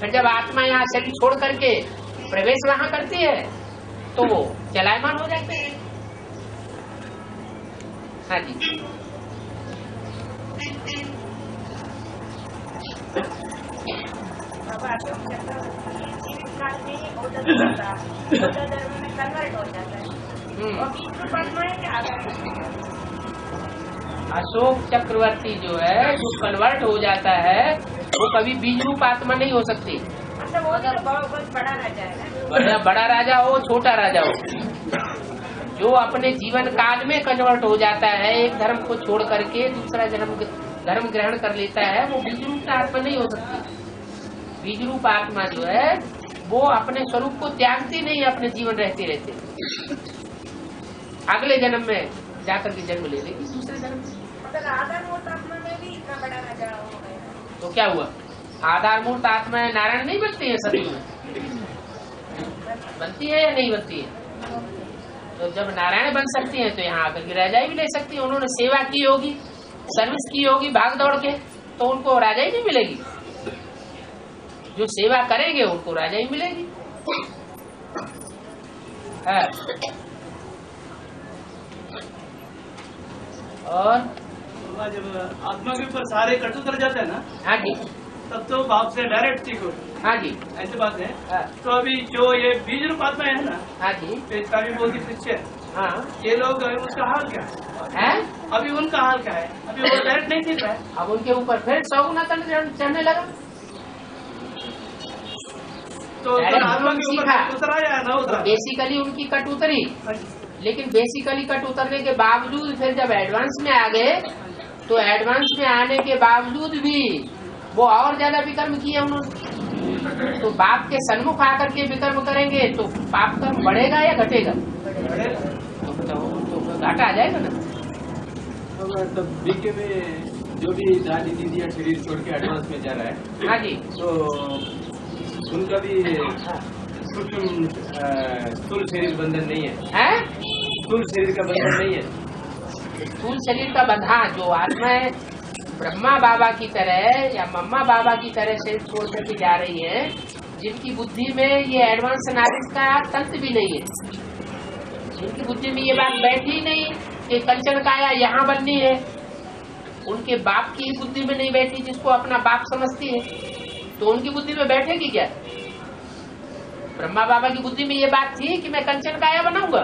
फिर जब आत्मा यहाँ शरीर छोड़ करके प्रवेश वहां करती है तो वो चलायमान हो जाते हैं। हाँ जी। अशोक चक्रवर्ती जो है जो कन्वर्ट हो जाता है वो कभी बीज रूप आत्मा नहीं हो सकती। बड़ा राजा हो छोटा राजा हो, जो अपने जीवन काल में कन्वर्ट हो जाता है, एक धर्म को छोड़ करके दूसरा धर्म ग्रहण कर लेता है, वो बीज रूप आत्मा नहीं हो सकती। बीज रूप आत्मा जो है वो अपने स्वरूप को त्यागती नहीं, अपने जीवन रहते रहते अगले जन्म में जाकर के जन्म ले लेगी दूसरे जन्म में। भी इतना बड़ा राजा हो गया तो क्या हुआ? आधारमूर्त आत्मा नारायण नहीं बनती है, सभी में बनती है या नहीं बनती है? तो जब नारायण बन सकती है तो यहाँ आकर के राजा भी ले सकती है। उन्होंने सेवा की होगी, सर्विस की होगी भाग दौड़ के, तो उनको राजा ही नहीं मिलेगी। जो सेवा करेंगे उनको राजा ही मिलेगी। और जब आत्मा के ऊपर सारे कर्ज उतर जाते हैं ना, हाँ जी, तब तो बाप से डायरेक्ट सीखो। हाँ जी, ऐसी बात है। तो अभी जो ये बीज रूप आत्मा है ना, हाँ जी, इसका भी बहुत ही शिष्य है। हाँ, ये लोग उसका हाल क्या है? अभी उनका हाल क्या है? अभी वो डायरेक्ट नहीं सीख रहा है। अब उनके ऊपर फिर 100 गुना चढ़ने लगा। तो आत्मा के ऊपर उतरा या ना उतरा? बेसिकली उनकी कट उतरी, लेकिन बेसिकली कट उतरने के बावजूद फिर जब एडवांस में आ गए तो एडवांस में आने के बावजूद भी वो और ज्यादा विकर्म किए उन्होंने। तो बाप के सन्मुख आकर के विकर्म करेंगे तो पाप कर्म बढ़ेगा या घटेगा? तो घाटा आ जाएगा ना। तब बीके में जो भी दादी दीदियाँ शरीर छोड़ के एडवांस में जा रहा है, हाँ जी, तो उनका भी स्थूल शरीर बंधन नहीं है? स्थूल शरीर का बंधन नहीं है। स्थूल शरीर का बंधन जो आत्मा है ब्रह्मा बाबा की तरह या मम्मा बाबा की तरह शरीर छोड़ करके जा रही है, जिनकी बुद्धि में ये एडवांस नॉलेज का तंत्र भी नहीं है, जिनकी बुद्धि में ये बात बैठी ही नहीं कि कंचन काया यहाँ बननी है, उनके बाप की बुद्धि में नहीं बैठी जिसको अपना बाप समझती है, तो उनकी बुद्धि में बैठेगी क्या? ब्रह्मा बाबा की बुद्धि में ये बात थी कि मैं कंचन काया बनाऊंगा,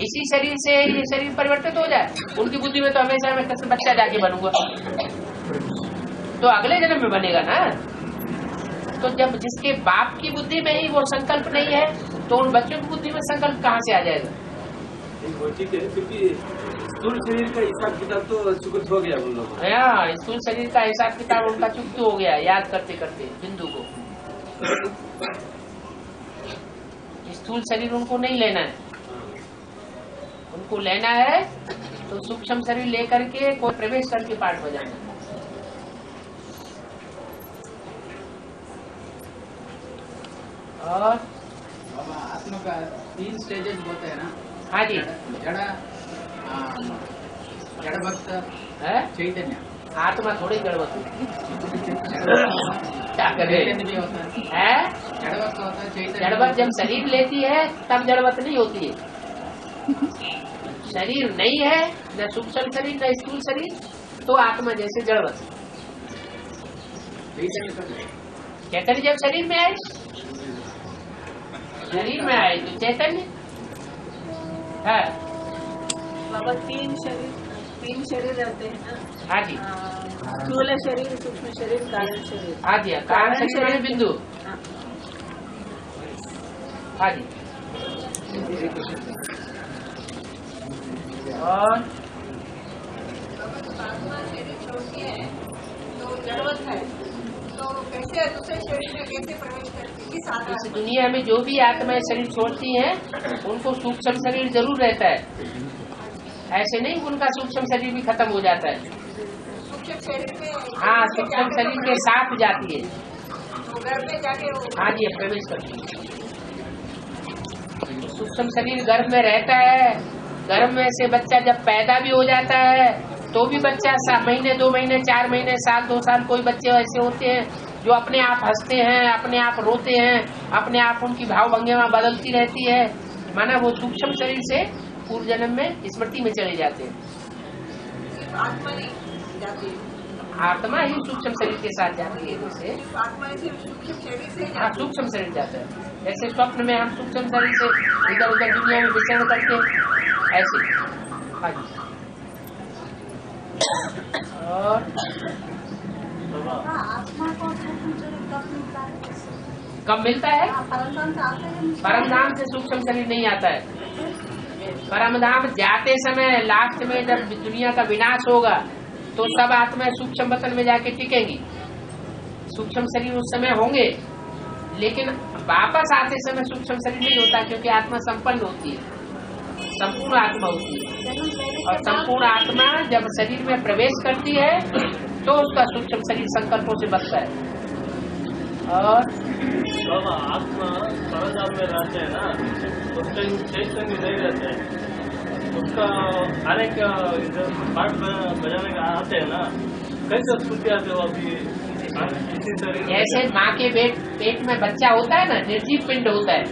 इसी शरीर से ये शरीर परिवर्तित हो जाए। उनकी बुद्धि में तो हमेशा मैं कृष्ण बच्चा जाके बनूंगा, तो अगले जन्म में बनेगा ना। तो जब जिसके बाप की बुद्धि में ही वो संकल्प नहीं है तो उन बच्चों की बुद्धि में संकल्प कहाँ से आ जाएगा? क्योंकि स्थूल शरीर का हिसाब किताब तो चुकत हो गया उन लोगों। स्थूल शरीर का हिसाब किताब उनका चुकत हो गया याद करते करते बिंदु को। स्थूल शरीर उनको नहीं लेना है, उनको लेना है तो सूक्ष्म शरीर लेकर के कोई प्रवेश करके पाठ बजाना। और आत्मा का 3 स्टेजेस होते हैं ना? हाँ जी, जड़ भक्त है चैतन्य। आत्मा थोड़ी जड़वत क्या करे भी होता है? जड़वत होता है चैतन्य। जड़वत जब शरीर लेती है तब जड़वत नहीं होती है। शरीर नहीं है, न सूक्ष्म शरीर न स्थूल शरीर, तो आत्मा जैसे जड़वत। चैतन्य जब शरीर में आए, शरीर में आए तो चैतन्य है। बाबा 3 शरीर रहते हैं ना? हाँ जी, स्थूल शरीर, सूक्ष्म शरीर, कारण शरीर। हाँ जी, कारण शरीर बिंदु। हाँ जी, और जड़वत है तो कैसे दूसरे शरीर में कैसे प्रवेश करती है? इस दुनिया में जो भी आत्माएं शरीर छोड़ती हैं उनको सूक्ष्म शरीर जरूर रहता है, ऐसे नहीं उनका सूक्ष्म शरीर भी खत्म हो जाता है। सूक्ष्म शरीर में हाँ, सूक्ष्म शरीर के साथ जाती है। तो घर में जाके हाँ जी, प्रवेश करती है। सूक्ष्म शरीर गर्भ में रहता है, गर्भ में से बच्चा जब पैदा भी हो जाता है तो भी बच्चा महीने 2 महीने 4 महीने साल 2 साल कोई बच्चे ऐसे होते हैं जो अपने आप हंसते हैं, अपने आप रोते हैं, अपने आप उनकी भाव भंगिमा बदलती रहती है, माना वो सूक्ष्म शरीर से पूर्व जन्म में स्मृति में चले जाते हैं। सिर्फ आत्मा नहीं जाती है, आत्मा ही सूक्ष्म शरीर के साथ जाती है। जैसे आत्मा सिर्फ सूक्ष्म शरीर से ही हाँ, जाती है। सूक्ष्म शरीर जाता है। जैसे स्वप्न में हम सूक्ष्म शरीर से इधर उधर दुनिया में विचरण करते हैं, ऐसे। हाँ जी। और आत्मा को सूक्ष्म शरीर कब मिलता है? कब मिलता है? परमधाम से आते हैं। परमधाम से सूक्ष्म शरीर नहीं आता है। परमधाम जाते समय लास्ट में जब दुनिया का विनाश होगा तो सब आत्माएं सूक्ष्म वतन में जाके टिकेंगी, सूक्ष्म शरीर उस समय होंगे, लेकिन वापस आते समय सूक्ष्म शरीर नहीं होता, क्योंकि आत्मा संपन्न होती है, संपूर्ण आत्मा होती है। और संपूर्ण आत्मा जब शरीर में प्रवेश करती है तो उसका सूक्ष्म शरीर संकल्पों से बनता है। और बाबा आत्मा परमधाम में रहते हैं ना, उस टाइम चैतन्य नहीं रहते हैं, उसका अनेक पार्ट बजाने का आते हैं ना, कैसे स्मृति आते हो अभी इसी शरीर में? जैसे माँ के पेट में बच्चा होता है ना, निर्जीव पिंड होता है,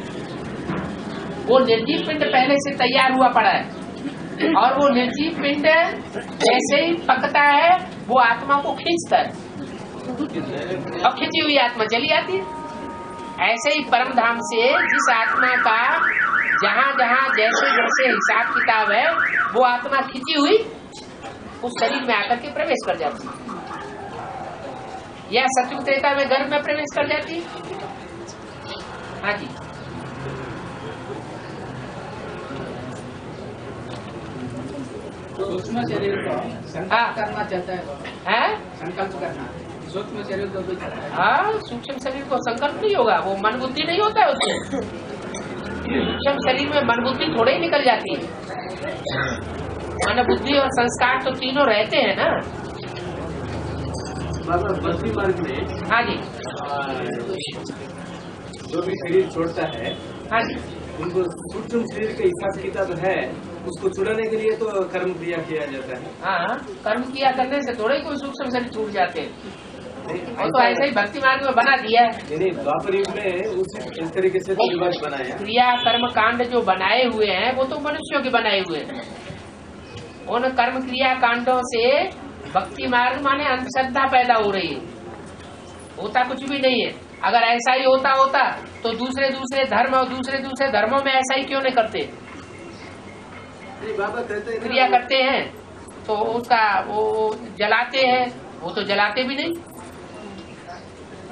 वो निर्जीव पिंड पहले से तैयार हुआ पड़ा है, और वो निर्जीव पिंड जैसे ही पकता है वो आत्मा को खींचता है, और खींची हुई आत्मा चली आती है। ऐसे ही परम धाम से जिस आत्मा का जहाँ जहाँ जैसे जैसे हिसाब किताब है, वो आत्मा खींची हुई उस शरीर में आकर के प्रवेश कर जाती है, या सतयुग त्रेता में गर्भ में प्रवेश कर जाती है। हाँ जी। सूक्ष्म शरीर को संकल्प करना चाहता है, संकल्प करना सूक्ष्म शरीर को भी चाहता है। हाँ, सूक्ष्म शरीर को संकल्प नहीं होगा, वो मन बुद्धि नहीं होता है उसमें। सूक्ष्म शरीर में मन बुद्धि थोड़े ही निकल जाती है, मन बुद्धि और संस्कार तो तीनों रहते हैं ना। बाबा बद्री मार्ग में हाँ जी। जो भी शरीर छोड़ता है, हाँ जी। उनको सूक्ष्म शरीर के हिसाब किताब है, उसको छुड़ाने के लिए तो कर्म क्रिया किया जाता है। हाँ, कर्म किया करने से थोड़े कोई सूक्ष्म शरीर छूट जाते हैं, वो तो ऐसे ही भक्ति मार्ग में बना दिया है। नहीं, द्वापर युग में इस तरीके से तो रिवाज बनाया। क्रिया कर्म कांड जो बनाए हुए हैं वो तो मनुष्यों के बनाए हुए हैं। उन कर्म क्रिया कांडों से भक्ति मार्ग माने अंधश्रद्धा पैदा हो रही है, होता कुछ भी नहीं है। अगर ऐसा ही होता तो दूसरे धर्म और दूसरे धर्मों में ऐसा ही क्यों नहीं करते? बाबा कहते हैं क्रिया करते हैं तो उसका वो जलाते हैं, वो तो जलाते भी नहीं,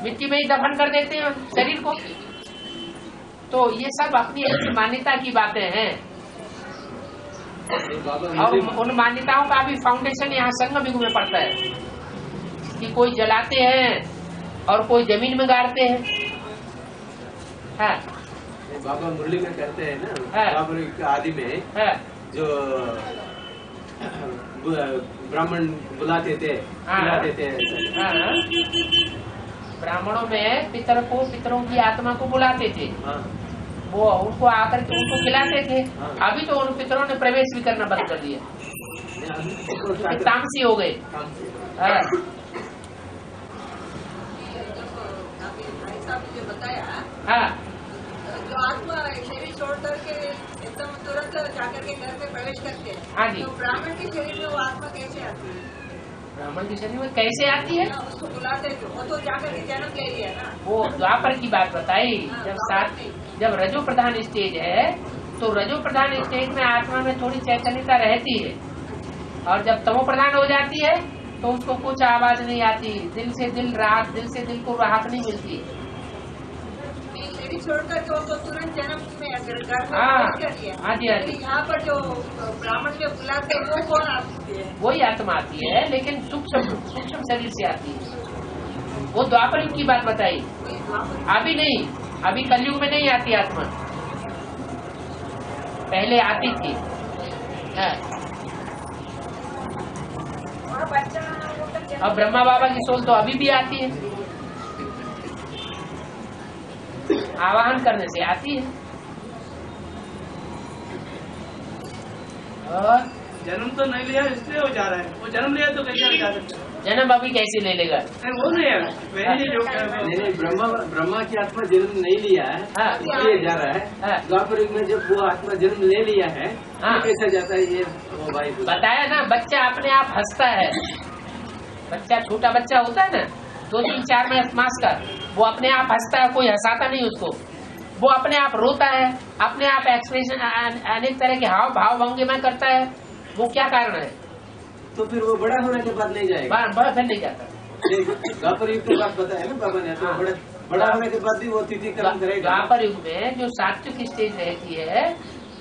मिट्टी में ही दफन कर देते हैं शरीर को। तो ये सब अपनी ऐसी मान्यता की बातें हैं, और उन मान्यताओं का भी फाउंडेशन यहाँ संगम युग में पड़ता है कि कोई जलाते हैं और कोई जमीन में गाड़ते हैं। हाँ, बाबा मुरली में कहते हैं ना, हाँ। बाबा के आदि में हाँ, जो ब्राह्मण बुलाते थे, हाँ। खिलाते थे। हाँ, ब्राह्मणों में पितरों की आत्मा को बुलाते थे, हाँ। वो उनको आकर के उनको खिलाते थे। हाँ। अभी तो उन पितरों ने प्रवेश भी करना बंद कर दिया, क्योंकि तामसी हो गए। हाँ, अभी भाई साहब ने जो बताया, हाँ, जो आत्मा शरीर छोड़ करके एकदम तुरंत जाकर के घर में प्रवेश करते हैं, हाँ जी। तो ब्राह्मण के शरीर में वो आत्मा कैसे आती है? ब्राह्मण के शरीर में कैसे आती है? ना, उसको बुलाते थे, वो तो जाकर के जन्म ले लिया ना। वो द्वापर की बात बताई। जब रजो प्रधान स्टेज है तो रजो प्रधान स्टेज में आत्मा में थोड़ी चैतन्यता रहती है, और जब तमो प्रधान हो जाती है तो उसको कुछ आवाज नहीं आती, दिल से दिल को राहत नहीं मिलती। शरीर छोड़कर के वो तो तुरंत जन्म में घर में हाँ। प्रवेश कर लिया। हाँ जी, हाँ जी। लेकिन यहाँ पर जो ब्राह्मण जो बुलाते हैं वो कौन आती है? वही आत्मा आती है, लेकिन सूक्ष्म शरीर से आती है। वो द्वापर युग की बात बताई, वही ब्राह्मण। अभी नहीं, अभी कलयुग में नहीं आती आत्मा, पहले आती थी। हाँ। अब ब्रह्मा बाबा की सोल तो अभी भी आती है, आवाहन करने से आती है। और जन्म तो नहीं लिया इसलिए वो जा रहा है, वो जन्म लिया तो कैसे नहीं जा सकता? जन्म अभी कैसे ले लेगा? वो नहीं है, पहले जो नहीं, ब्रह्मा की आत्मा जन्म नहीं लिया है, हाँ। इसलिए जा रहा है। हाँ। द्वापर युग में जब वो आत्मा जन्म ले लिया है, हाँ। कैसा जाता है ये वो भाई बताया ना, बच्चा अपने आप हंसता है। बच्चा, छोटा बच्चा होता है ना 2, 3, 4 मास का, वो अपने आप हंसता है, कोई हंसाता नहीं उसको। वो अपने आप रोता है, अपने आप एक्सप्रेशन अनेक तरह के हाव भाव भंगिमा करता है। वो क्या कारण है? तो फिर वो बड़ा होने के बाद नहीं जाएगा, बड़ा फिर नहीं जाता। द्वापर युग की बात बताया ना बाबा ने, तो हाँ। बड़ा होने के बाद भी वो तिथि कर्म करेगा। द्वापर युग में जो सात्विक स्टेज रहती है,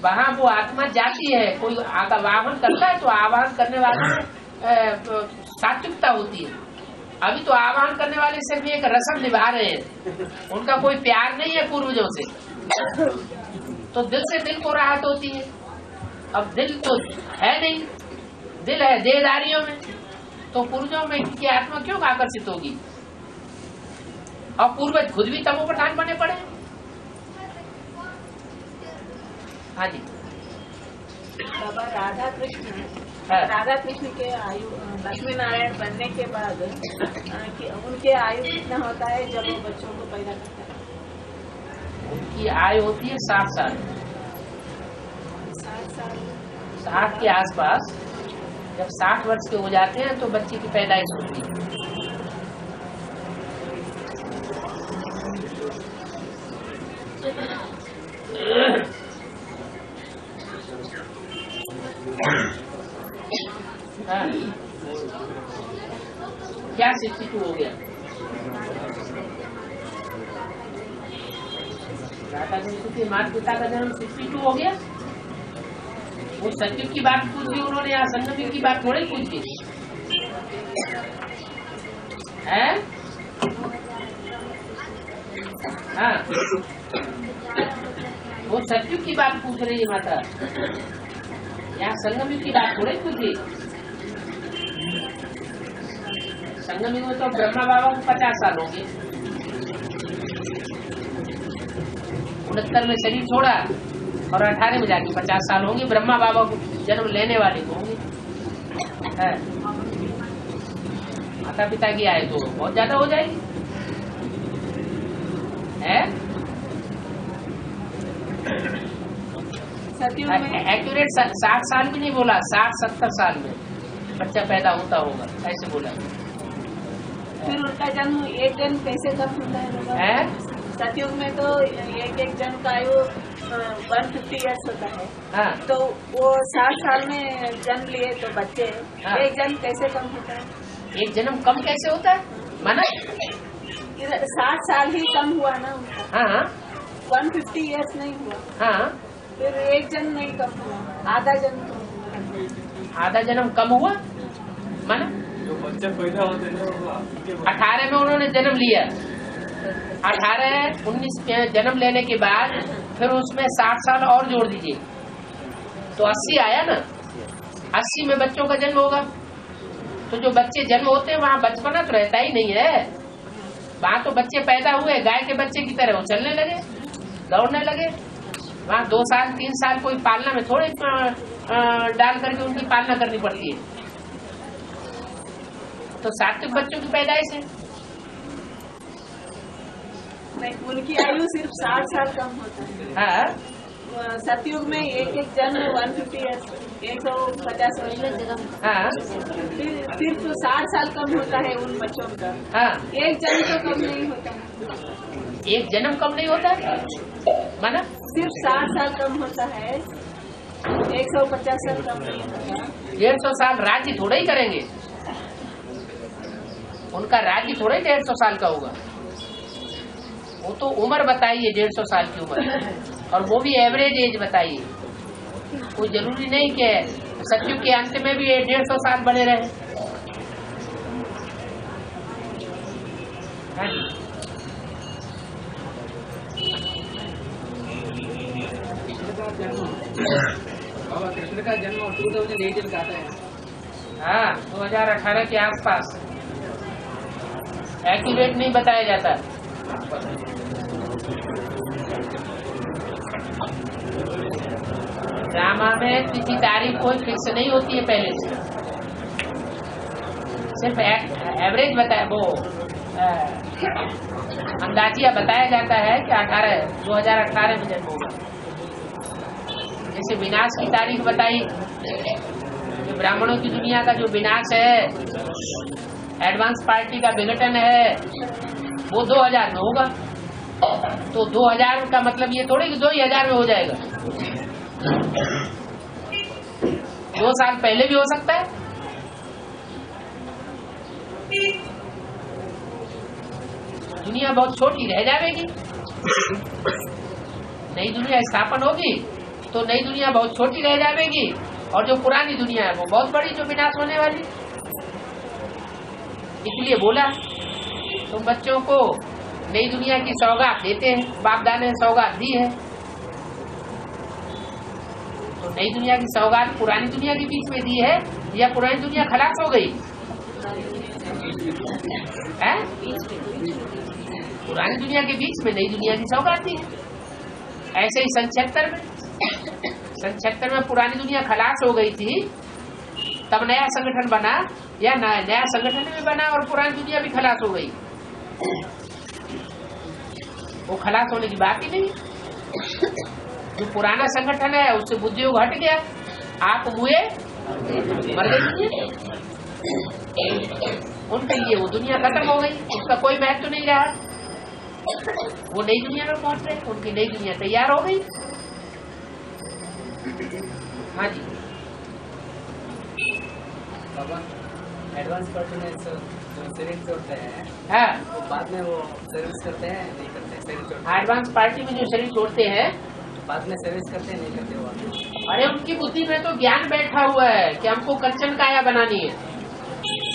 वहाँ वो आत्मा जाती है। कोई आवाहन करता है तो आवाहन करने वाले में सात्विकता होती है। अभी तो आवाहन करने वाले सिर्फ एक रस्म निभा रहे हैं, उनका कोई प्यार नहीं है पूर्वजों से, तो दिल से दिल को राहत होती है। अब दिल तो है नहीं, दिल है देहधारियों में, तो पूर्वजों में की आत्मा क्यों आकर्षित होगी? और पूर्वज खुद भी तमोप्रधान बने पड़े। हाँ जी। बाबा राधा कृष्ण के आयु लक्ष्मी नारायण बनने के बाद उनके आयु कितना होता है जब वो बच्चों को पैदा करता है? उनकी आयु होती है 60 साल। 60 साल 60 के आसपास। जब 60 वर्ष के हो जाते हैं तो बच्चे की पैदाइश होती है। हाँ। क्या 62 हो गया? राधा कृष्ण के माता पिता का जन्म 62 हो गया। वो सत्युग की बात पूछी उन्होंने, यहाँ संगम की बात थोड़ी पूछी है। हाँ, वो सत्युग की बात पूछ रही है माता, यहाँ संगम युग की बात थोड़ी पूछी। संगम युग में तो ब्रह्मा बाबा को 50 साल होंगे, 69 में शरीर छोड़ा और 18 में जाके 50 साल होंगे। ब्रह्मा बाबा को जन्म लेने वाले को होंगे। माता पिता की आयु तो बहुत ज्यादा हो जाएगी है। एक्यूरेट 60 साल भी नहीं बोला, 60-70 साल में बच्चा पैदा होता होगा, ऐसे बोला। फिर उनका जन्म एक जन्म कैसे कम होता है? सतयुग में तो एक जन्म का आयु 150 ईयर्स होता है। हाँ। तो वो 60 साल में जन्म लिए तो बच्चे, हाँ। एक जन्म कैसे कम होता है? एक जन्म कम कैसे होता है? माना 60 साल ही कम हुआ ना उनका। हाँ 150 ईयर्स नहीं हुआ। हाँ, फिर एक जन्म नहीं कम हुआ, आधा जन्म कम हुआ। आधा जन्म कम हुआ। माना जो बच्चे पैदा होते हैं 18 में उन्होंने जन्म लिया, 18-19 में जन्म लेने के बाद फिर उसमें 60 साल और जोड़ दीजिए तो 80 आया ना। 80 में बच्चों का जन्म होगा, तो जो बच्चे जन्म होते हैं वहाँ बचपना तो रहता ही नहीं है। वहाँ तो बच्चे पैदा हुए गाय के बच्चे की तरह, वो चलने लगे, दौड़ने लगे। वहाँ 2 साल 3 साल कोई पालना में थोड़े डाल करके उनकी पालना करनी पड़ती है। तो सात्विक बच्चों की पैदाइश है। नहीं, उनकी आयु सिर्फ 60 साल कम होता है। हाँ, सतयुग में एक जन्म 150 ईयर्स 150 वर्ष। हाँ, सिर्फ 60 साल कम होता है उन बच्चों का। हाँ। एक जन्म तो कम नहीं होता है। एक जन्म कम नहीं होता है, माना सिर्फ 60 साल कम होता है, 150 साल कम नहीं होता। 150 साल राज्य थोड़ा ही करेंगे, उनका राज्य थोड़ा ही 150 साल का होगा। वो तो उम्र बताइए 150 साल की उम्र, और वो भी एवरेज एज बताइए। कोई जरूरी नहीं कि सतयुग के अंत में भी 150 साल बने रहे। हाँ जी। बाबा कृष्ण का जन्म 2018 का आता है। हाँ, 2018 के आसपास, एक्यूरेट नहीं बताया जाता। ड्रामा में तिथि तारीख कोई फिक्स नहीं होती है पहले से, सिर्फ एवरेज बताया, वो अंदाजिया बताया जाता है कि 2018 में जन्म होगा। जैसे विनाश की तारीख बताई, जो ब्राह्मणों की दुनिया का जो विनाश है, एडवांस पार्टी का विघटन है, वो 2000 में होगा। तो 2000 का मतलब ये थोड़ी कि 2000 में हो जाएगा, 2 साल पहले भी हो सकता है। दुनिया बहुत छोटी रह जाएगी, नई दुनिया स्थापन होगी तो नई दुनिया बहुत छोटी रह जाएगी, और जो पुरानी दुनिया है वो बहुत बड़ी, जो विनाश होने वाली। इसलिए बोला तुम बच्चों को नई दुनिया की सौगात देते हैं, बाप दादा ने सौगात दी है, तो नई दुनिया की सौगात पुरानी दुनिया के बीच में दी है, या पुरानी दुनिया खलास हो गई है? पुरानी दुनिया के बीच में नई दुनिया की सौगात दी है। ऐसे ही सन 76 में पुरानी दुनिया खलास हो गई थी, तब नया संगठन बना, या नया संगठन भी बना और पुरानी दुनिया भी खलास हो गई। वो खलास होने की बात ही नहीं। जो पुराना संगठन है उससे बुद्धि घट गया, आप हुए मर गए, उनके लिए वो दुनिया खत्म हो गई, उसका कोई महत्व नहीं रहा। वो नई दुनिया में पहुंच रहे, उनकी नई दुनिया तैयार हो गई। हाँ जी, बाबा एडवांस पर्सनल्स जो शरीर छोड़ते हैं, हाँ, वो बाद में वो सर्विस करते हैं नहीं करते? शरीर छोड़ते एडवांस पार्टी में जो शरीर छोड़ते हैं, बाद में सर्विस करते हैं नहीं करते वो? अरे उनकी बुद्धि में तो ज्ञान बैठा हुआ है कि हमको कंचन काया बनानी है,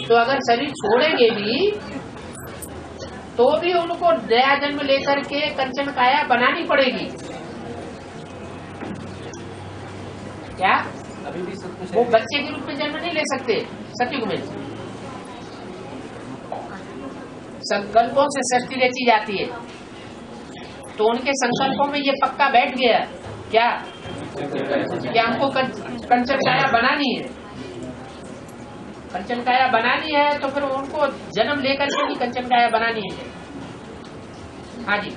तो अगर शरीर छोड़ेंगे भी तो भी उनको नया जन्म लेकर के कंचन काया बनानी पड़ेगी। क्या अभी भी सूक्ष्म वो शरीर बच्चे के रूप में जन्म नहीं ले सकते? सतयुग में संकल्पों से सृष्टि रची जाती है, तो उनके संकल्पों में ये पक्का बैठ गया क्या कि हमको कंचन काया बनानी है। कंचन काया बनानी है तो फिर उनको जन्म लेकर के भी कंचन काया बनानी है। हाँ जी,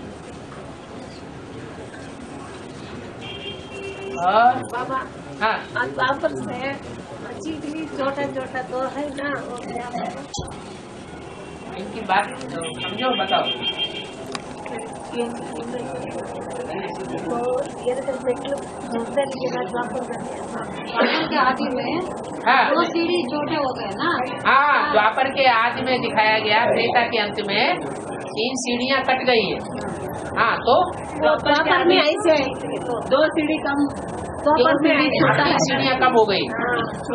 और बाबा हाँ, आज वापस में चीटी छोटा छोटा तो है ना, वो क्या है? इनकी बात समझो, बताओ। तो ये तो पेट्रोल दूसरे के बाद वापस के आदि में हाँ 2 सीढ़ी छोटे हो गए ना। हाँ, द्वापर के आदि में दिखाया गया, त्रेता के अंत में 3 सीढ़ियाँ कट गई है। हाँ, तो द्वापर में ऐसे 2 सीढ़ी कम, द्वापर में 3 सीढ़ियाँ कम हो गई,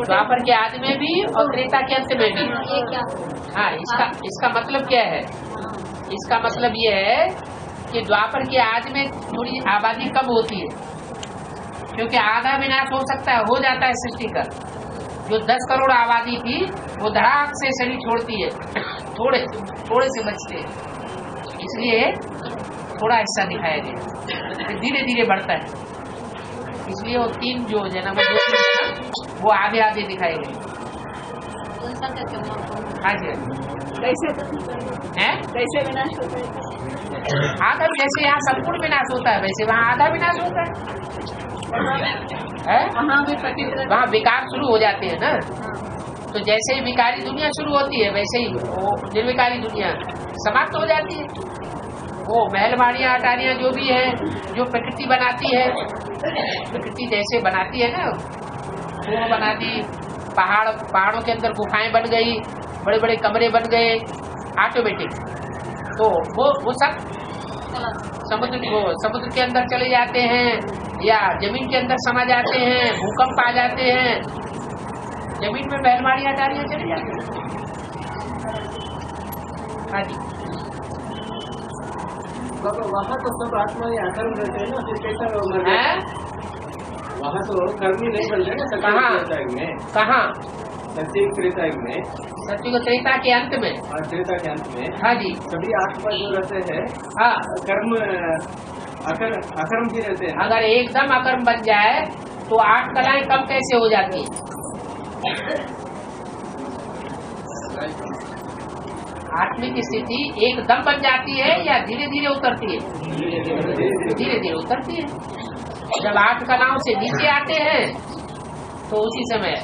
द्वापर के आदि में भी और त्रेता के अंत में भी। ये क्या? हाँ, इसका मतलब क्या है? इसका मतलब ये है कि द्वापर के आदि में थोड़ी आबादी कम होती है, क्योंकि आधा विनाश हो सकता है, हो जाता है सृष्टि का। जो 10 करोड़ आबादी थी वो धड़ाक से शरीर छोड़ती है, थोड़े से बचते हैं, इसलिए थोड़ा हिस्सा दिखाया गया, धीरे धीरे बढ़ता है। इसलिए वो 3 जो जन्म वो आधे आधे दिखाए गए। हाँ जी, कैसे विनाश होता है? आधा, जैसे यहाँ संपूर्ण विनाश होता है वैसे वहाँ आधा विनाश होता है। वहाँ भी प्रतिक्रिया, वहाँ विकार शुरू हो जाते हैं ना, तो जैसे ही विकारी दुनिया शुरू होती है वैसे ही वो निर्विकारी दुनिया समाप्त हो जाती है। वो महलवाड़ियाँ अटारियाँ जो भी है, जो प्रकृति बनाती है, प्रकृति जैसे बनाती है ना, वो बना दी, पहाड़ों के अंदर गुफाएं बन गई, बड़े बड़े कमरे बन गए ऑटोमेटिक, तो वो सब समुद्र के अंदर चले जाते हैं या जमीन के अंदर समा जाते हैं, भूकंप आ जाते हैं, जमीन में महलवाड़ियाँ अटारियाँ चले जाती हैं। हाँ जी, वहाँ तो सब आत्मा ही अकर्म रहते हैं ना, फिर कैसा वहाँ तो कर्म ही नहीं बनते ना। कहाँ कहाँ? सत्युग त्रेता में, सत्युग त्रेता के अंत में और त्रेता के अंत में हाँ जी, सभी आत्मा जो रहते हैं हाँ, कर्म अकर्म ही रहते हैं। अगर एकदम अकर्म बन जाए तो 8 कलाएं कम कैसे हो जाती हैं? आत्मिक स्थिति एकदम बन जाती है या धीरे धीरे उतरती है? धीरे धीरे उतरती है। जब 8 कलाओं से नीचे आते हैं तो उसी समय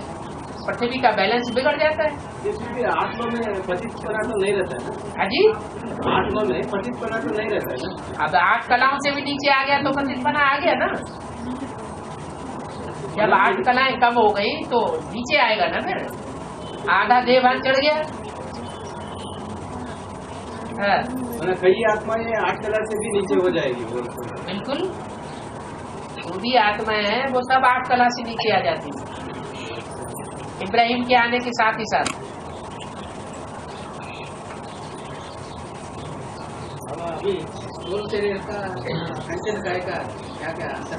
पृथ्वी का बैलेंस बिगड़ जाता है। आत्मा में पतितपना तो नहीं रहता है ना? हाँ जी, आत्मा में पतितपना तो नहीं रहता है ना? अब 8 कलाओं से भी नीचे आ गया तो पतितपना आ गया ना। जब 8 कलाएं कम हो गई तो नीचे आएगा ना, फिर आधा देहभान चढ़ गया। हाँ, कई आत्माएं 8 कला से भी नीचे हो जाएगी। बिल्कुल, जो भी आत्माएं हैं वो सब 8 कला से नीचे आ जाती है इब्राहिम के आने के साथ ही साथ। अभी स्थूल शरीर का कंचन काय का क्या क्या अंतर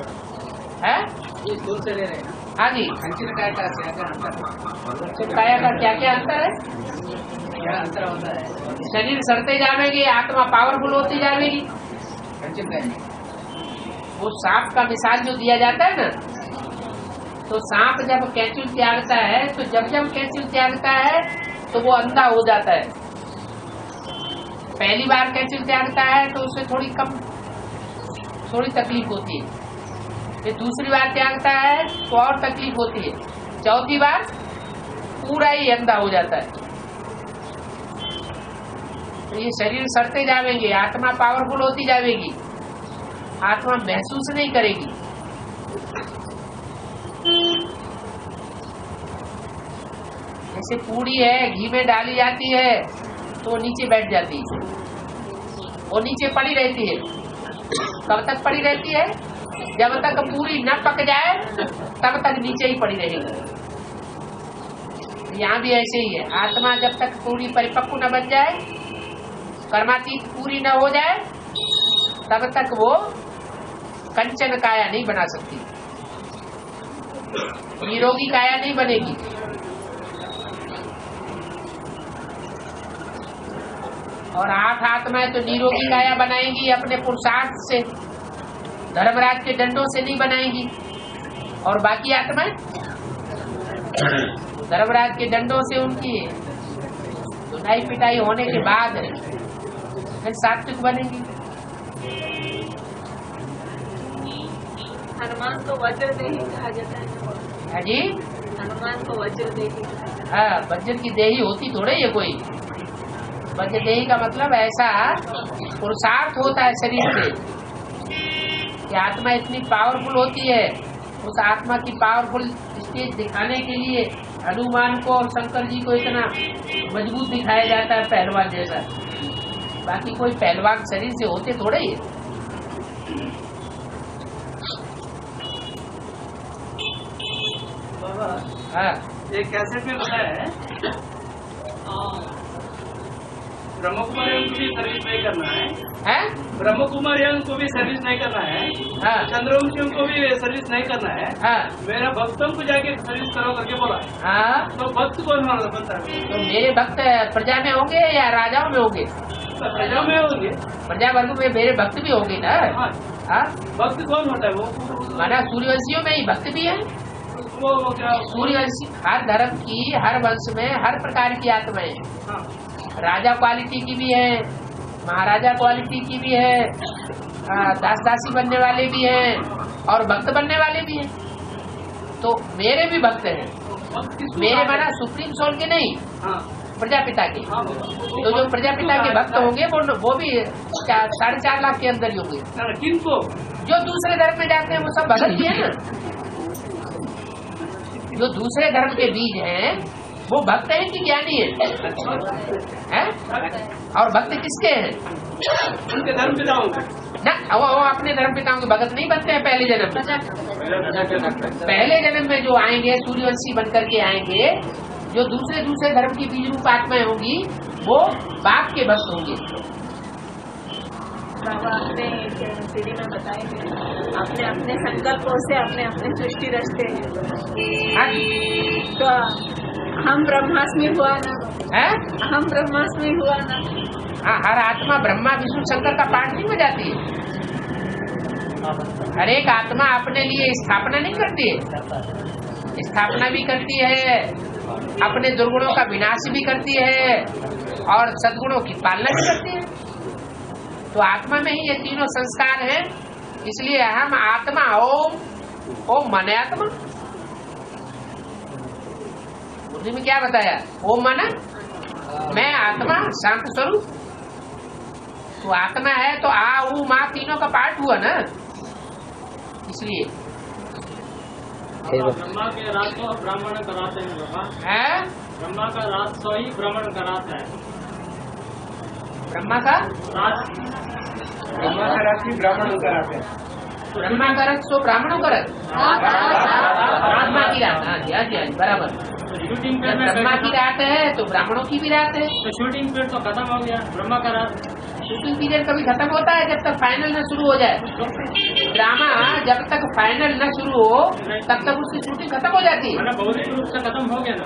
है? ये स्थूल शरीर है ना, हाँ जी, कंचन काय का क्या क्या अंतर है? काया का क्या क्या अंतर है? क्या अंतर होता है? शरीर सड़ते जाएगी, आत्मा पावरफुल होती जाएगी। कंचन काय वो सांप का मिसाल जो दिया जाता है ना, तो सांप जब कैंचुल त्यागता है तो जब कैंचुल त्यागता है तो वो अंधा हो जाता है। पहली बार कैंचुल त्यागता है तो उससे थोड़ी तकलीफ होती है, फिर दूसरी बार त्यागता है तो और तकलीफ होती है, चौथी बार पूरा ही अंधा हो जाता है। तो ये शरीर सड़ते जाएंगे, आत्मा पावरफुल होती जाएगी, आत्मा महसूस नहीं करेगी। जैसे पूड़ी है, घी में डाली जाती है तो वो नीचे बैठ जाती है, वो नीचे पड़ी रहती है। कब तक पड़ी रहती है? जब तक पूरी न पक जाए तब तक नीचे ही पड़ी रहेगी। यहाँ भी ऐसे ही है, आत्मा जब तक पूरी परिपक्व न बन जाए, कर्मातीत पूरी न हो जाए, तब तक वो कंचन काया नहीं बना सकती, निरोगी काया नहीं बनेगी। और 8 आत्माएं तो निरोगी काया बनाएंगी अपने पुरुषार्थ से, धर्मराज के दंडों से नहीं बनाएंगी। और बाकी आत्माएं धर्मराज के दंडों से उनकी धुनाई पिटाई होने के बाद फिर सात्विक बनेंगी। हनुमान को वज्रदेही कहा जाता है। हाँ जी, हनुमान को वज्रदेही। हाँ, वज्र की देही होती थोड़े ये कोई। वज्रदेही का मतलब ऐसा पुरुषार्थ होता है शरीर से कि आत्मा इतनी पावरफुल होती है। उस आत्मा की पावरफुल स्टेज दिखाने के लिए हनुमान को और शंकर जी को इतना मजबूत दिखाया जाता है, पहलवान जैसा। बाकी कोई पहलवान शरीर से होते थोड़े ही। हाँ, एक कैसेट में बताया है ब्रह्म कुमारियों को भी सर्विस नहीं करना है, ब्रह्म कुमारियों को भी सर्विस नहीं करना है, हाँ, चंद्रवंशियों को भी सर्विस नहीं करना है, हाँ, मेरा भक्तों को जाके सर्विस करो करके बोला। हाँ, तो भक्त कौन बनता है? तो मेरे भक्त प्रजा में होंगे या राजाओं में होंगे? प्रजा में होंगे, प्रजा वर्ग में मेरे भक्त भी होंगे ना। हाँ, हाँ, भक्त कौन होता है? वो माना सूर्यवंशियों में ही भक्त भी है। वो क्या? सूर्यवंशी हर धर्म की, हर वंश में हर प्रकार की आत्माएं हैं। हाँ, राजा क्वालिटी की भी है, महाराजा क्वालिटी की भी है, दास दासी बनने वाले भी हैं और भक्त बनने वाले भी हैं। तो मेरे भी भक्त हैं। भक्त किसको मेरे कहा माना है? सुप्रीम सोल के नहीं, हाँ, प्रजापिता के। हाँ, तो जो प्रजापिता के भक्त होंगे वो भी 4.5 लाख के अंदर ही होंगे। किनको? जो दूसरे धर्म में जाते हैं वो सब भगत ही है ना। जो दूसरे धर्म के बीज हैं वो भक्त हैं कि ज्ञानी हैं? और भक्त किसके हैं? उनके धर्म पिताओं के। ना, वो अपने धर्म पिताओं के भगत नहीं बनते हैं पहले जन्म में। पहले जन्म में जो आएंगे सूर्यवंशी बनकर के आएंगे, जो दूसरे धर्म की बीज रूप आत्माएं होंगी वो बाप के भक्त होंगे। बाबा अपने सीढ़ी में बताए थे, अपने अपने संकल्पों से अपने अपने सृष्टि रचते हैं। तो हम ब्रह्मास्मि हुआ ना, हम ब्रह्मास्मि हुआ ना। हाँ, हर आत्मा ब्रह्मा विष्णु शंकर का पाठ नहीं बजाती है। हर एक आत्मा अपने लिए स्थापना नहीं करती है, स्थापना भी करती है, अपने दुर्गुणों का विनाश भी करती है और सद्गुणों की पालना भी करती है। तो आत्मा में ही ये तीनों संस्कार हैं। इसलिए हम आत्मा ओम माने आत्मा। बुद्धि में क्या बताया? ओम माना मैं आत्मा शांत स्वरूप। तो आत्मा है तो आ ऊ मा तीनों का पार्ट हुआ ना, इसलिए ब्रह्मा के रात को ब्राह्मण कराते हैं बाबा। है ब्रह्मा का रात को ही ब्राह्मण कराता है। ब्रह्मा का रात्रि ब्राह्मण कराते हैं। ब्रह्मा का रथ सो ब्राह्मणों का रथ। ब्रह्मा की रात, हाँ जी हाँ जी हाँ जी बराबर। शूटिंग जब ब्रह्मा की रात है तो ब्राह्मणों की भी रात है। तो शूटिंग पीरियड तो खत्म हो गया ब्रह्मा का रात। शूटिंग पीरियड कभी खत्म होता है जब तक फाइनल न शुरू हो जाए। ड्रामा जब तक फाइनल न शुरू हो तब तक उसकी शूटिंग खत्म हो जाती है। बौद्धिक रूप से खत्म हो गया ना।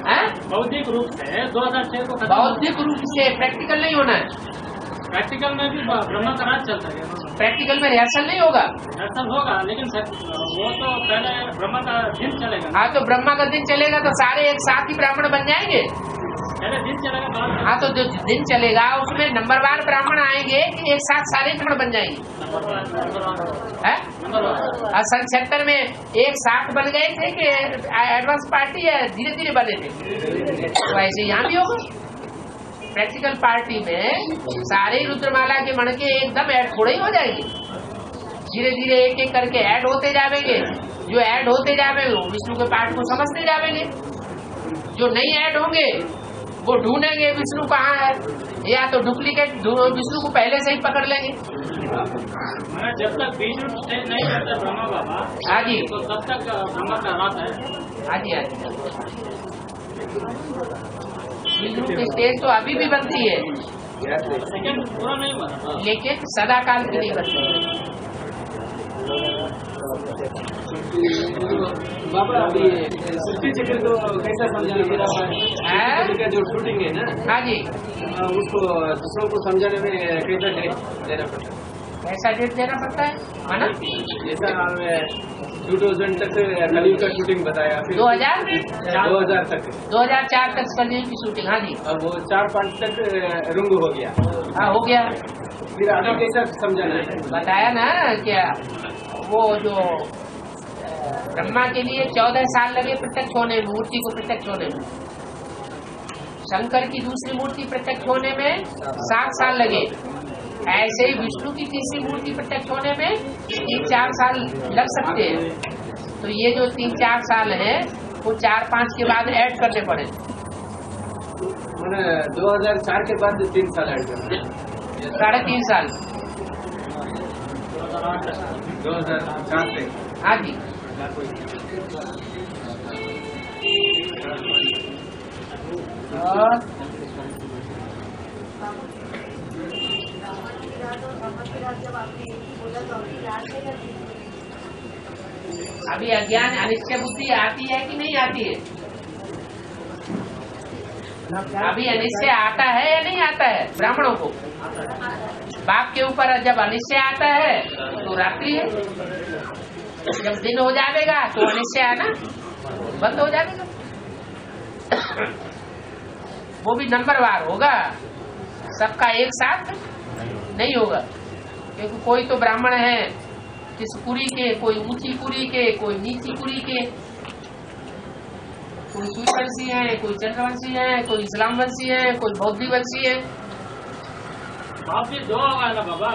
बौद्धिक रूप से 2006 को खत्म। बौद्धिक रूप से प्रैक्टिकल नहीं होना है। प्रैक्टिकल में भी ब्रह्मा का रात चलता है। प्रैक्टिकल में रिहर्सल नहीं होगा। रिहर्सल होगा लेकिन वो तो पहले ब्रह्मा का दिन चलेगा। हाँ तो ब्रह्मा का दिन चलेगा तो सारे एक साथ ही ब्राह्मण बन जाएंगे। पहले दिन चलेगा। हाँ तो जो दिन चलेगा उसमें नंबरवार ब्राह्मण आएंगे कि एक साथ सारे ब्राह्मण बन जाएंगे? सन 76 में एक साथ बन गए थे कि एडवांस पार्टी या धीरे धीरे बने थे? तो ऐसे यहाँ भी होगा। प्रैक्टिकल पार्टी में सारे रुद्रमाला के मणके एकदम ऐड थोड़े ही हो जाएंगे। धीरे धीरे एक एक करके ऐड होते जाएंगे। जो ऐड होते जाएंगे वो विष्णु के पाठ को समझते जाएंगे। जो नहीं ऐड होंगे वो ढूंढेंगे विष्णु कहाँ है, या तो डुप्लीकेट विष्णु को पहले से ही पकड़ लेंगे। जब तक बीज रूप स्टेज नहीं करते ब्रह्मा बाबा, हाँ जी, तो तब तक ब्रह्मा का रात है। हाँ जी हाँ जी। बीज रूप स्टेज तो अभी भी बनती है लेकिन पूरा नहीं बना। लेकिन सदा काल की नहीं बनती। बाबा अभी सृष्टि चक्र तो कैसा समझाने का जो शूटिंग है ना, हाँ जी, उसको दूसरों को समझाने में कैसा डेट देना पड़ता है? कैसा डेट देना पड़ता है माना? जैसा हमें 2000 तक कलयुग का शूटिंग बताया, फिर 2000 तक 2004 तक कलयुग की शूटिंग। हाँ जी, अब वो 4-5 तक रुंग हो गया। हाँ हो गया। फिर आगे कैसा समझाना है? बताया ना क्या, वो जो ब्रह्मा के लिए 14 साल लगे प्रत्यक्ष होने में, मूर्ति को प्रत्यक्ष होने में। शंकर की दूसरी मूर्ति प्रत्यक्ष होने में 7 साल लगे। ऐसे ही विष्णु की तीसरी मूर्ति प्रत्यक्ष होने में 3-4 साल लग सकते हैं। तो ये जो 3-4 साल है वो 4-5 के बाद ऐड करने पड़े। मैंने 2004 के बाद 3 साल ऐड करना, 3.5 साल 2004 से। हाँ जी, और अभी अज्ञान अनिश्चय बुद्धि आती है कि नहीं आती है? अभी अनिश्चय आता है या नहीं आता है ब्राह्मणों को? बाप के ऊपर जब अनिश्चय आता है तो रात्रि है, जब दिन हो जाएगा तो अनिश्चय आना बंद हो जाएगा। वो भी नंबरवार होगा, सबका एक साथ नहीं होगा। क्योंकि कोई तो ब्राह्मण है किस कुरी के, कोई ऊंची कुरी के, कोई नीची कुरी के, कोई सूर्यवंशी है, कोई चंद्रवंशी है, कोई इस्लाम वंशी है, कोई बौद्धी वंशी है। बाप भी 2 होगा ना बाबा,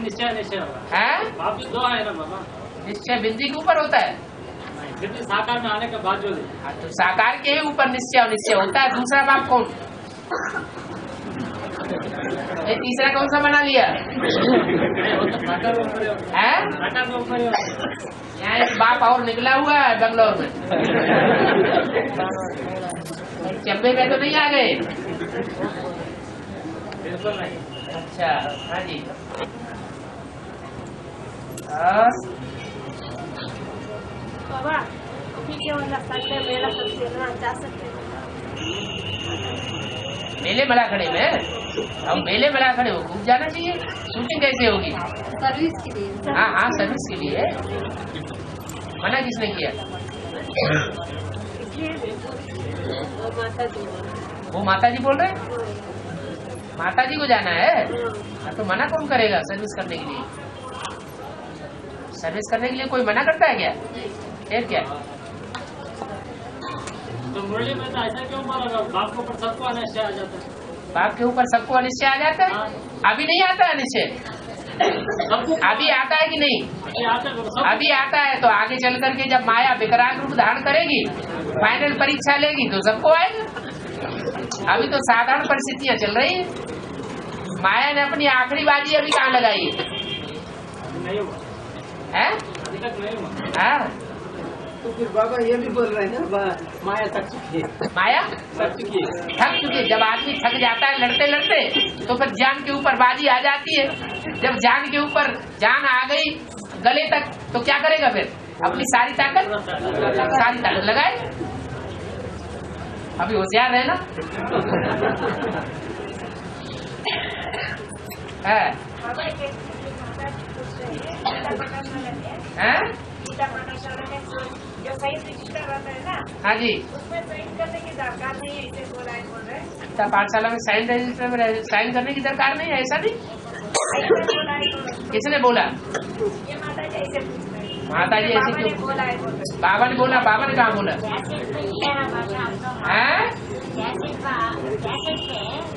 निश्चय निश्चय होगा है। बाप भी 2 है ना बाबा, निश्चय बिंदी के ऊपर होता है, बिंदी साकार में आने के बाद जो तो साकार के ही ऊपर निश्चय और निश्चय होता है। दूसरा बाप कौन? ये तीसरा कौन सा बना लिया है? यहाँ एक बाप और निकला हुआ है बेंगलोर में, चंबे में तो नहीं आ गए? अच्छा हाँ जी। बाबा ठीक है, वाला संडे मेला सब जा सकते हैं मेले मलाखड़े में अब मेले में खड़े हो, घूम जाना चाहिए। शूटिंग कैसे होगी? सर्विस के लिए। हाँ हाँ, सर्विस के लिए। मना किसने किया? वो माता जी बोल रहे हैं, माता जी को जाना है। तो मना कौन करेगा सर्विस करने के लिए? सर्विस करने के लिए कोई मना करता है क्या? फिर क्या? तो मुरली में तो ऐसा क्यों बोला, बाप के ऊपर सबको अनिश्चय आ जाता है? बाप के ऊपर सबको अनिश्चय आ जाता है? अभी नहीं आता है अनिश्चय, अभी आता है कि नहीं? अभी आता है। तो आगे चल करके जब माया विकराल रूप धारण करेगी, फाइनल परीक्षा लेगी, तो सबको आएगा। अभी तो साधारण परिस्थितियां चल रही है। माया ने अपनी आखिरी बाजी अभी कहाँ लगाई नहीं हुआ है? अभी तक नहीं हुआ। हाँ, तो फिर बाबा ये भी बोल रहे हैं ना, माया थक चुकी है। माया थक चुकी है। थक चुकी। जब आदमी थक जाता है लड़ते लड़ते, तो फिर जान के ऊपर बाजी आ जाती है। जब जान के ऊपर जान आ गई गले तक, तो क्या करेगा फिर? अपनी सारी ताकत लगाए। अभी होशियार रहना। है जो सही रजिस्टर रहता है ना, हाँ जी, उसमें साइन करने की दरकार नहीं है, इसे बोला है बोल रहे। गीता पाठशाला में साइन रजिस्टर में साइन करने की दरकार नहीं है, ऐसा नहीं? किसने बोला? ये माता जी ऐसे पूछ रहे हैं। माता जी ऐसे क्यों? बोला है बोल रहे। बाबा ने बोला? बाबा ने कहाँ बोला? हैं?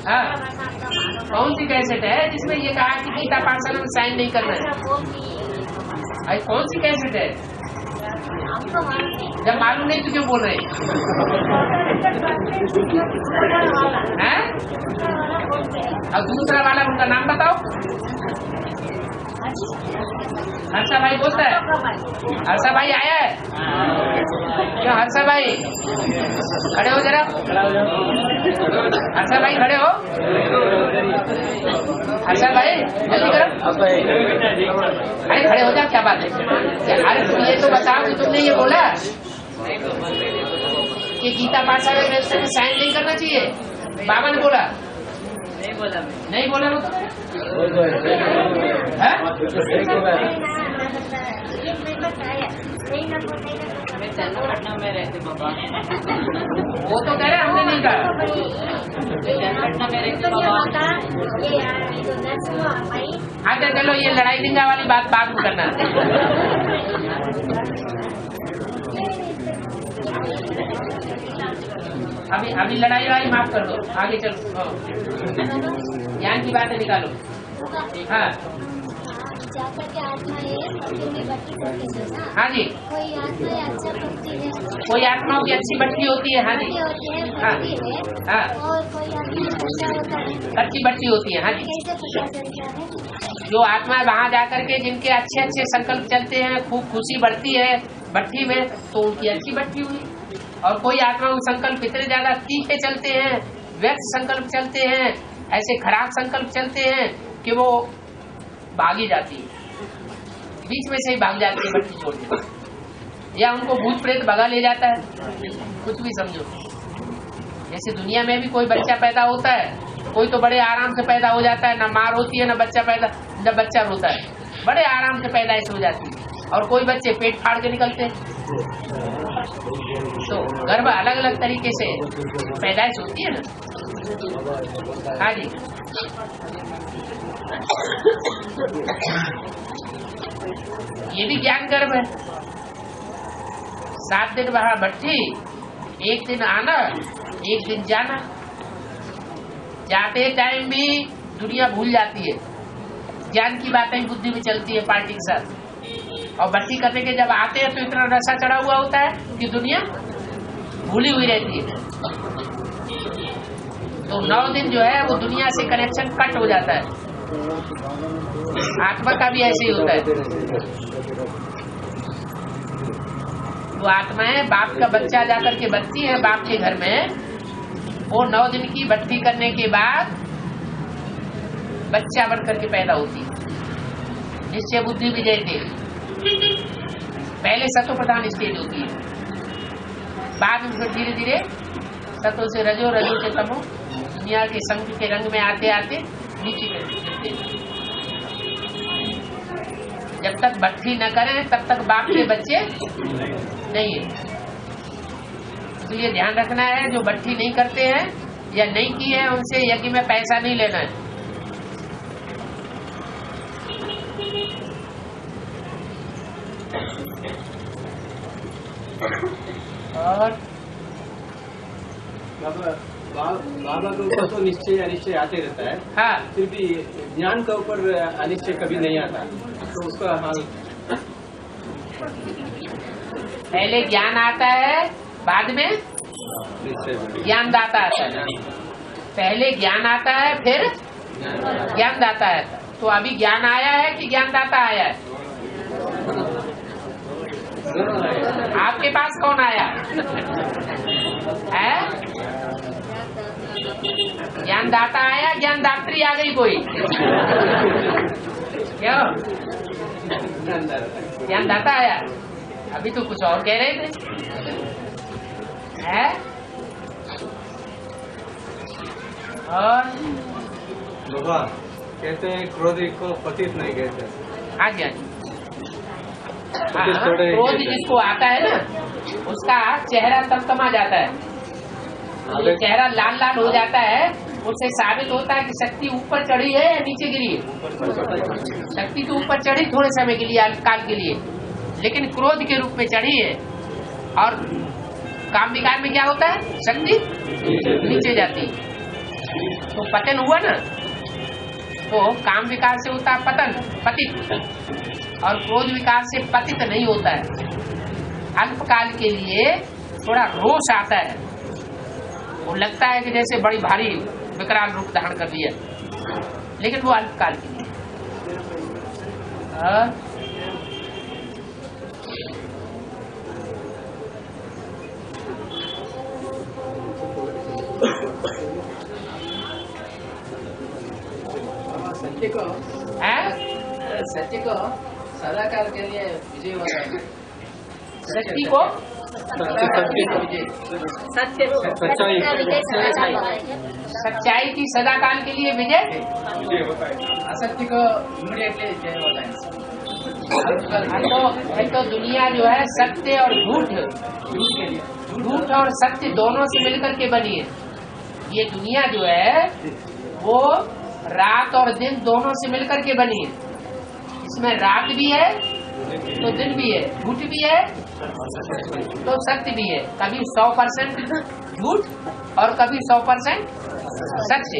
हाँ, कौन सी कैसेट है जिसमें ये कहा कि गीता पाठशाला में साइन नहीं करना है? अरे कौन सी कैसेट है? जब मालूम नहीं तो क्यों बोल रहे हैं? और दूसरा वाला उनका नाम बताओ। हर्षा भाई बोलता है। हर्षा भाई आया है क्यों? हर्षा भाई खड़े हो जरा। हर्षा भाई खड़े हो। हर्षा भाई जल्दी करो। अरे खड़े हो जा, क्या बात है? अरे तुम ये तो बताओ कि तुमने ये बोला कि गीता पाठशाला में साइन नहीं करना चाहिए? बाबा ने बोला? नहीं बोला। नहीं बोला वो तो पटना में रहते बाबा, वो तो कह रहे हमने नहीं कहा। पटना में रहते बाबा। अच्छा चलो, ये लड़ाई दंगा वाली बात बाद में करना। अभी लड़ाई माफ कर दो, आगे चलो। ज्ञान की बातें निकालो। हाँ जाकर के आत्मा हाँ जी, कोई आत्मा अच्छा करती है, कोई आत्माओं की अच्छी बट्टी होती है। हाँ जी, हाँ हाँ, और कोई आत्मा अच्छा होता है, अच्छी बट्टी होती है। हाँ जी, कैसे पता चलता है? जो आत्मा वहाँ जाकर के जिनके अच्छे अच्छे संकल्प चलते हैं, खूब खुशी बढ़ती है भट्टी में, तो उनकी अच्छी भट्टी हुई। और कोई आत्मा संकल्प इतने ज्यादा तीखे चलते हैं, व्यर्थ संकल्प चलते हैं, ऐसे खराब संकल्प चलते हैं कि वो भागी जाती है, बीच में से ही भाग जाती है भट्टी छोड़ के, या उनको भूत प्रेत भगा ले जाता है। कुछ भी समझो। जैसे दुनिया में भी कोई बच्चा पैदा होता है, कोई तो बड़े आराम से पैदा हो जाता है, ना मार होती है ना जब बच्चा रोता है, बड़े आराम से पैदाइश हो जाती है। और कोई बच्चे पेट फाड़ के निकलते हैं। तो गर्भ अलग अलग तरीके से पैदाइश होती है ना। हाँ जी, ये भी ज्ञान गर्भ है। 7 दिन वहाँ भट्टी, 1 दिन आना 1 दिन जाना। जाते टाइम भी दुनिया भूल जाती है, ज्ञान की बातें बुद्धि में चलती है पार्टी के साथ। और भक्ति करने के जब आते हैं तो इतना नशा चढ़ा हुआ होता है कि दुनिया भूली हुई रहती है। तो 9 दिन जो है वो दुनिया से कनेक्शन कट हो जाता है। आत्मा का भी ऐसे ही होता है। वो आत्माएं बाप का बच्चा जाकर के बचती है बाप के घर में। वो 9 दिन की भक्ति करने के बाद बच्चा बन करके पैदा होती है। निश्चय बुद्धि विजय थे। पहले सतो प्रधान स्टेज होती है, बाद में फिर धीरे धीरे सतो से रजो, रजो से तमो, दुनिया के संग के रंग में आते आते नीचे गिरते। जब तक भट्टी न करें तब तक बाप के बच्चे नहीं है। इसलिए ध्यान रखना है, जो भट्टी नहीं करते हैं या नहीं किए हैं उनसे यज्ञ में पैसा नहीं लेना है। और बाबा के ऊपर तो निश्चय अनिश्चय आते रहता है, हाँ, फिर भी ज्ञान के ऊपर अनिश्चय कभी नहीं आता, तो उसका हाल पहले ज्ञान आता है, बाद में ज्ञानदाता आता है। पहले ज्ञान आता है, फिर ज्ञानदाता है। तो अभी ज्ञान आया है कि ज्ञानदाता आया है? आपके पास कौन आया है? ज्ञानदाता आया, ज्ञानदात्री आ गई कोई? क्यों? ज्ञानदाता आया। अभी तो कुछ और कह रहे थे, है? और बाबा कहते हैं क्रोधी को पतित नहीं कहते। हाँ जी, क्रोध जिसको आता है ना, उसका चेहरा तमतमा जाता है, ये चेहरा लाल लाल हो जाता है। उससे साबित होता है कि शक्ति ऊपर चढ़ी है या नीचे गिरी है। शक्ति तो ऊपर चढ़ी थोड़े समय के लिए, अल्पकाल के लिए, लेकिन क्रोध के रूप में चढ़ी है। और काम विकार में क्या होता है? शक्ति नीचे जाती है। तो पतन हुआ ना, तो काम विकार से होता है पतन, पतित, और क्रोध विकार से पतित नहीं होता है। अल्पकाल के लिए थोड़ा रोष आता है, वो लगता है कि जैसे बड़ी भारी विकराल रूप धारण कर लिया, लेकिन वो अल्पकाल के लिए। सत्य को सदाकाल के लिए विजय होता है। सच्ची को सच्चाई की सदाकाल के लिए विजय, असत्य को इमीडिएटली जय होता है। तो दुनिया जो है सत्य और झूठ और सत्य दोनों से मिलकर के बनी है। ये दुनिया जो है वो रात और दिन दोनों से मिलकर के बनी है। इसमें रात भी है तो दिन भी है, झूठ भी है तो सत्य भी है। कभी 100% झूठ और कभी 100% सत्य।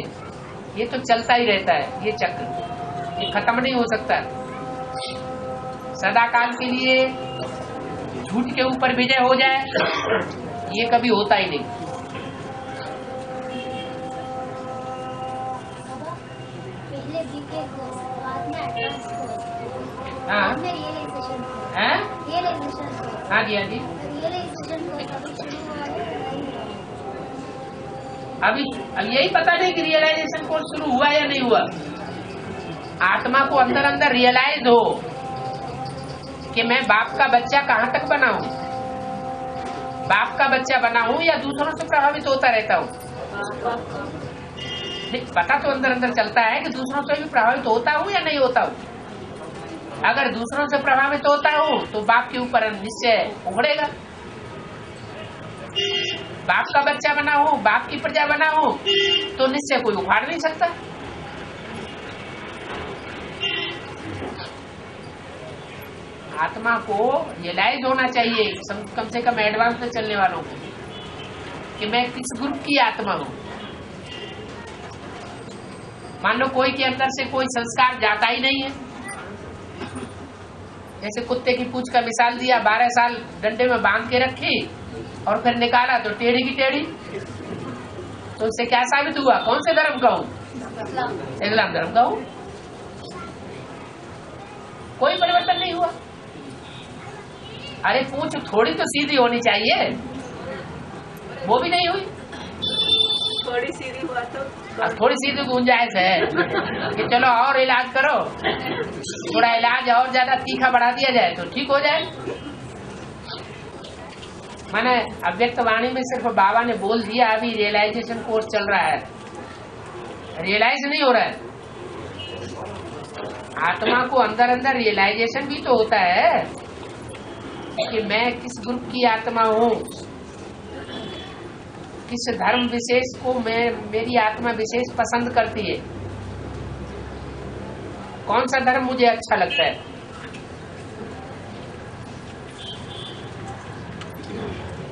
ये तो चलता ही रहता है, ये चक्र, ये खत्म नहीं हो सकता। सदाकाल के लिए झूठ के ऊपर विजय हो जाए, ये कभी होता ही नहीं। हाँ हाँ जी, हाँ जी। अभी अब यही पता नहीं कि रियलाइजेशन कोर्स शुरू हुआ या नहीं हुआ। आत्मा को अंदर अंदर रियलाइज हो कि मैं बाप का बच्चा कहाँ तक बना हूँ, बाप का बच्चा बना हूँ या दूसरों से प्रभावित होता रहता हूँ। पता तो अंदर अंदर चलता है कि दूसरों से भी प्रभावित होता हूँ या नहीं होता हूँ। अगर दूसरों से प्रभावित होता हूँ तो बाप के ऊपर निश्चय उभरेगा। बाप का बच्चा बना हूँ, बाप की प्रजा बना हूँ, तो निश्चय कोई उखाड़ नहीं सकता। आत्मा को रियलाइज होना चाहिए, कम से कम एडवांस में चलने वालों को, कि मैं किस ग्रुप की आत्मा हूँ। मान लो कोई के अंदर से कोई संस्कार जाता ही नहीं है, जैसे कुत्ते की पूंछ का मिसाल दिया, 12 साल डंडे में बांध के रखी और फिर निकाला तो टेढ़ी की टेढ़ी। तो उससे क्या साबित हुआ? कौन से धर्म का हूँ? इस्लाम धर्म का हूँ। कोई परिवर्तन नहीं हुआ। अरे पूंछ थोड़ी तो सीधी होनी चाहिए, वो भी नहीं हुई। थोड़ी सीधी हुआ तो अब थोड़ी सीधी गुंजाइश है कि चलो और इलाज करो, थोड़ा इलाज और ज्यादा तीखा बढ़ा दिया जाए तो ठीक हो जाए। मैंने अव्यक्त वाणी में सिर्फ बाबा ने बोल दिया, अभी रियलाइजेशन कोर्स चल रहा है, रियलाइज नहीं हो रहा है। आत्मा को अंदर अंदर रियलाइजेशन भी तो होता है कि मैं किस ग्रुप की आत्मा हूँ, किस धर्म विशेष को मेरी आत्मा विशेष पसंद करती है, कौन सा धर्म मुझे अच्छा लगता है।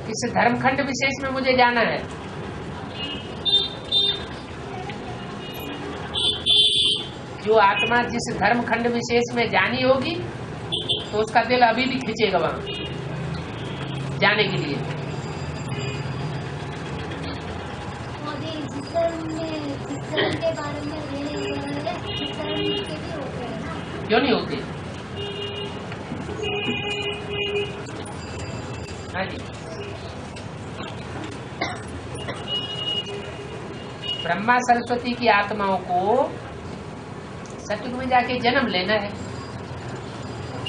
किस धर्मखंड विशेष में मुझे जाना है। जो आत्मा जिस धर्मखंड विशेष में जानी होगी तो उसका दिल अभी भी खींचेगा वहां जाने के लिए। जिस धर्म के बारे में जिस धर्म के भी होते हैं ना, क्यों नहीं होते? हाँ जी, ब्रह्मा सरस्वती की आत्माओं को सतयुग में जाके जन्म लेना है,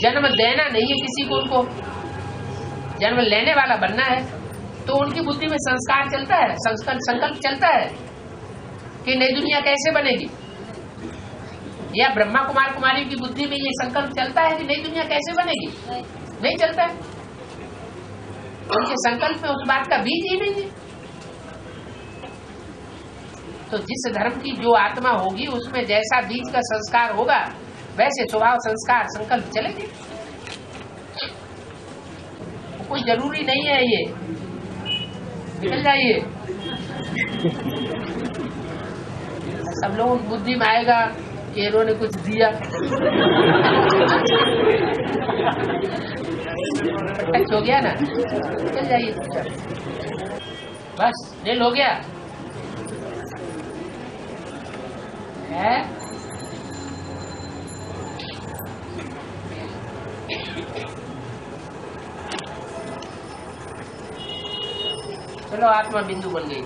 जन्म देना नहीं है किसी को, उनको जन्म लेने वाला बनना है। तो उनकी बुद्धि में संस्कार चलता है, संकल्प चलता है कि नई दुनिया कैसे बनेगी, या ब्रह्मा कुमार कुमारी की बुद्धि में ये संकल्प चलता है कि नई दुनिया कैसे बनेगी? नहीं चलता है। उनके संकल्प में उस बात का बीज ही नहीं है। तो जिस धर्म की जो आत्मा होगी उसमें जैसा बीज का संस्कार होगा वैसे स्वभाव संस्कार संकल्प चलेंगे। कोई जरूरी नहीं है ये निकल जाइए। सब लोगों की बुद्धि में आएगा कि इन्होंने कुछ दिया, टच हो गया ना, निकल जाइए बस, नील हो गया है। चलो आत्मा बिंदु बन गई।